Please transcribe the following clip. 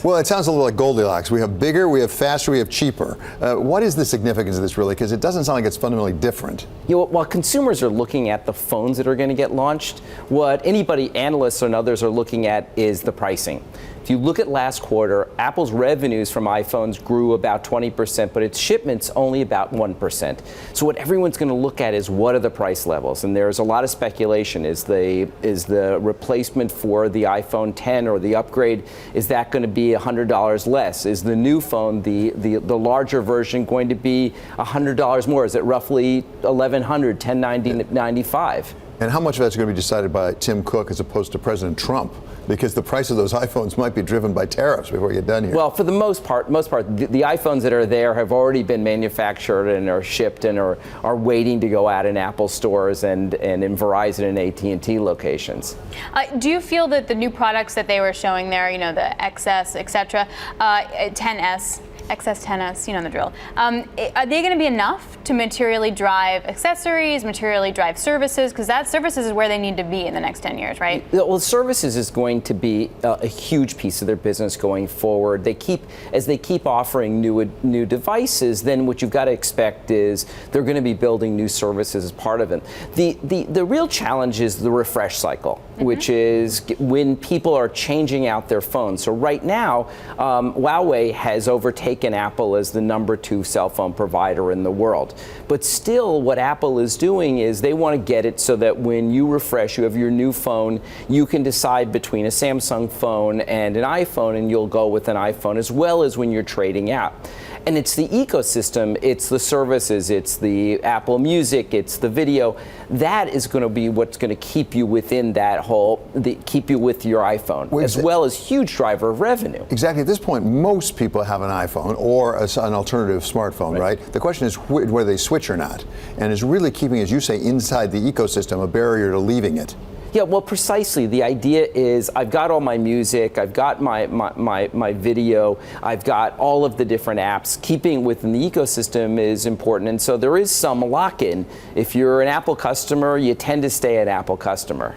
Well, it sounds a little like Goldilocks. We have bigger, we have faster, we have cheaper. What is the significance of this really? Because it doesn't sound like it's fundamentally different. You know, while consumers are looking at the phones that are going to get launched, what analysts and others are looking at is the pricing. If you look at last quarter, Apple's revenues from iPhones grew about 20%, but its shipments only about 1%. So what everyone's going to look at is what are the price levels, and there's a lot of speculation. Is the replacement for the iPhone 10 or the upgrade, is that going to be $100 less? Is the new phone, the larger version, going to be $100 more? Is it roughly $1,100, $1,095? And how much of that's going to be decided by Tim Cook as opposed to President Trump? Because the price of those iPhones might be driven by tariffs before you get done here. Well, for the most part, the iPhones that are there have already been manufactured and are shipped and are waiting to go out in Apple stores and in Verizon and AT&T locations. Do you feel that the new products that they were showing there, you know, the XS, etc., 10S, XS 10S, you know the drill. Are they going to be enough to materially drive accessories, materially drive services? Because that services is where they need to be in the next 10 years, right? Well, services is going to be a huge piece of their business going forward. As they keep offering new devices, then what you've got to expect is they're going to be building new services as part of it. The real challenge is the refresh cycle, which is when people are changing out their phones. So right now, Huawei has overtaken Apple as the #2 cell phone provider in the world. But still, what Apple is doing is they want to get it so that when you refresh, you have your new phone, you can decide between a Samsung phone and an iPhone, and you'll go with an iPhone, as well as when you're trading out. And it's the ecosystem, it's the services, it's the Apple Music, it's the video. That is going to be what's going to keep you within that keep you with your iPhone, as well as huge driver of revenue. Exactly. At this point, most people have an iPhone or an alternative smartphone, right? The question is whether they switch or not. And is really keeping, as you say, inside the ecosystem a barrier to leaving it. Yeah, well, precisely. The idea is I've got all my music, I've got my video, I've got all of the different apps. Keeping within the ecosystem is important, and so there is some lock-in. If you're an Apple customer, you tend to stay an Apple customer.